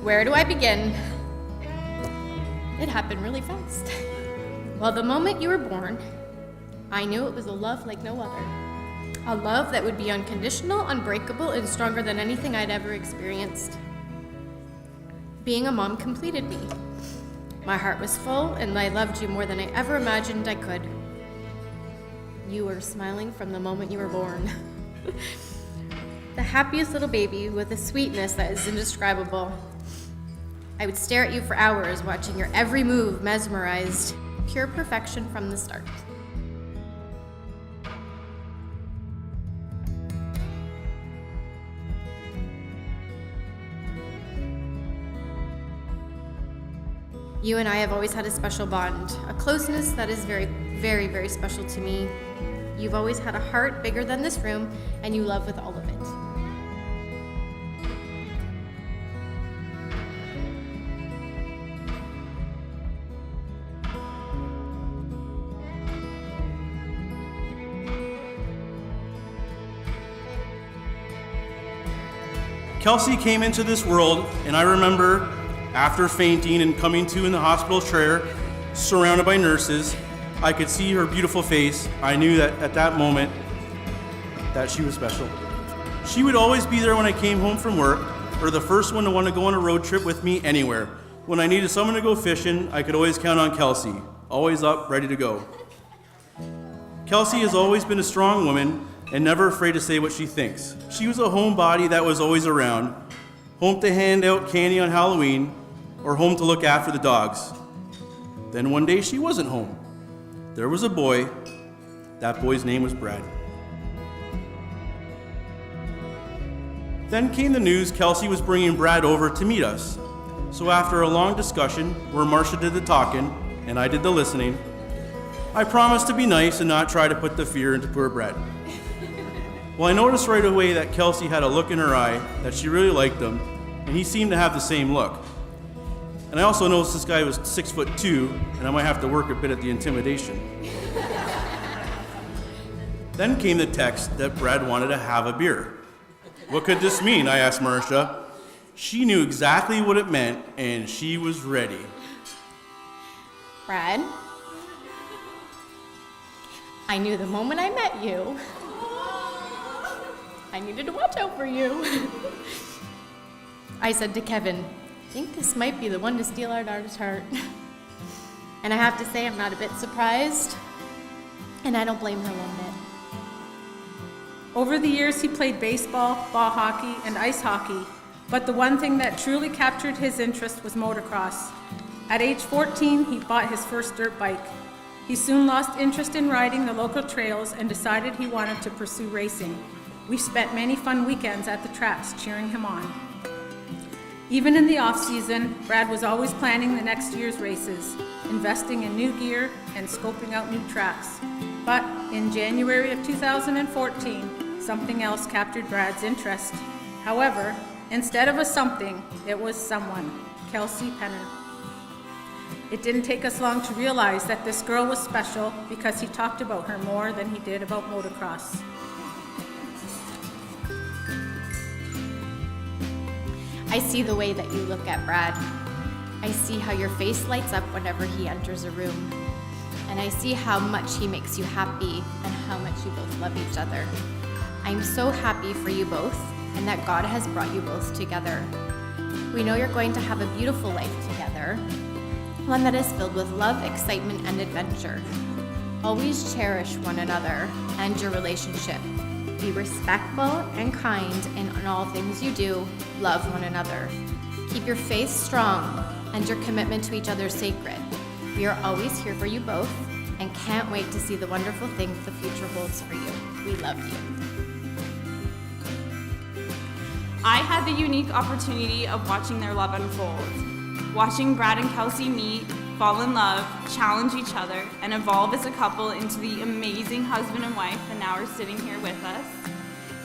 Where do I begin? It happened really fast. Well, the moment you were born, I knew it was a love like no other. A love that would be unconditional, unbreakable, and stronger than anything I'd ever experienced. Being a mom completed me. My heart was full, and I loved you more than I ever imagined I could. You were smiling from the moment you were born. The happiest little baby with a sweetness that is indescribable. I would stare at you for hours, watching your every move, mesmerized. Pure perfection from the start. You and I have always had a special bond, a closeness that is very, very, very special to me. You've always had a heart bigger than this room, and you love with all of it. Kelsey came into this world, and I remember after fainting and coming to in the hospital chair, surrounded by nurses, I could see her beautiful face. I knew that at that moment that she was special. She would always be there when I came home from work, or the first one to want to go on a road trip with me anywhere. When I needed someone to go fishing, I could always count on Kelsey, always up, ready to go. Kelsey has always been a strong woman and never afraid to say what she thinks. She was a homebody that was always around, home to hand out candy on Halloween, or home to look after the dogs. Then one day she wasn't home. There was a boy. That boy's name was Brad. Then came the news Kelsey was bringing Brad over to meet us. So after a long discussion, where Marcia did the talking and I did the listening, I promised to be nice and not try to put the fear into poor Brad. Well, I noticed right away that Kelsey had a look in her eye that she really liked him, and he seemed to have the same look. And I also noticed this guy was 6'2", and I might have to work a bit at the intimidation. Then came the text that Brad wanted to have a beer. What could this mean? I asked Marcia. She knew exactly what it meant, and she was ready. Brad, I knew the moment I met you, I needed to watch out for you. I said to Kevin, I think this might be the one to steal our daughter's heart. And I have to say, I'm not a bit surprised, and I don't blame her one bit. Over the years, he played baseball, ball hockey, and ice hockey, but the one thing that truly captured his interest was motocross. At age 14, he bought his first dirt bike. He soon lost interest in riding the local trails and decided he wanted to pursue racing. We spent many fun weekends at the tracks cheering him on. Even in the off-season, Brad was always planning the next year's races, investing in new gear and scoping out new tracks. But in January of 2014, something else captured Brad's interest. However, instead of a something, it was someone, Kelsey Penner. It didn't take us long to realize that this girl was special because he talked about her more than he did about motocross. I see the way that you look at Brad. I see how your face lights up whenever he enters a room. And I see how much he makes you happy and how much you both love each other. I'm so happy for you both and that God has brought you both together. We know you're going to have a beautiful life together, one that is filled with love, excitement, and adventure. Always cherish one another and your relationship. Be respectful and kind in all things you do. Love one another. Keep your faith strong and your commitment to each other sacred. We are always here for you both and can't wait to see the wonderful things the future holds for you. We love you. I had the unique opportunity of watching their love unfold. Watching Brad and Kelsey meet, fall in love, challenge each other, and evolve as a couple into the amazing husband and wife that now are sitting here with us.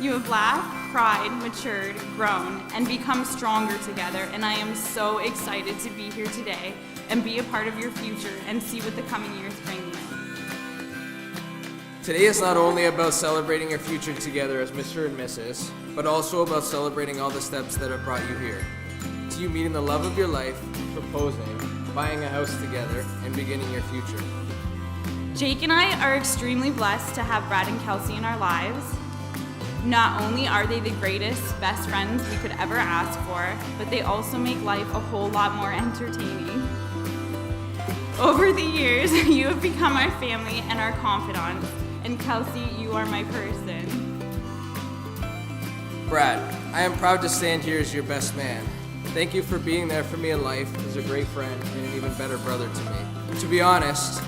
You have laughed, cried, matured, grown, and become stronger together, and I am so excited to be here today and be a part of your future and see what the coming years bring you. Today is not only about celebrating your future together as Mr. and Mrs., but also about celebrating all the steps that have brought you here. to you meeting the love of your life, proposing, buying a house together, and beginning your future. Jake and I are extremely blessed to have Brad and Kelsey in our lives. Not only are they the greatest, best friends we could ever ask for, but they also make life a whole lot more entertaining. Over the years, you have become our family and our confidants, and Kelsey, you are my person. Brad, I am proud to stand here as your best man. Thank you for being there for me in life as a great friend and an even better brother to me. To be honest,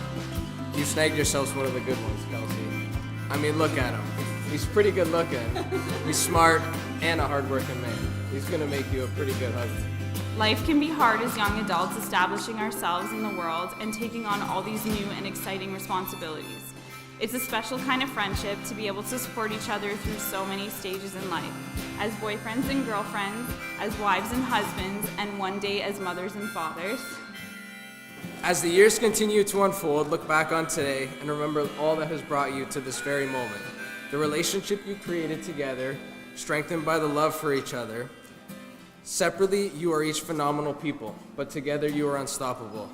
you snagged yourselves one of the good ones, Kelsey. I mean, look at him. He's pretty good looking. He's smart and a hard-working man. He's gonna make you a pretty good husband. Life can be hard as young adults establishing ourselves in the world and taking on all these new and exciting responsibilities. It's a special kind of friendship to be able to support each other through so many stages in life, as boyfriends and girlfriends, as wives and husbands, and one day as mothers and fathers. As the years continue to unfold, look back on today and remember all that has brought you to this very moment. The relationship you created together, strengthened by the love for each other. Separately, you are each phenomenal people, but together you are unstoppable.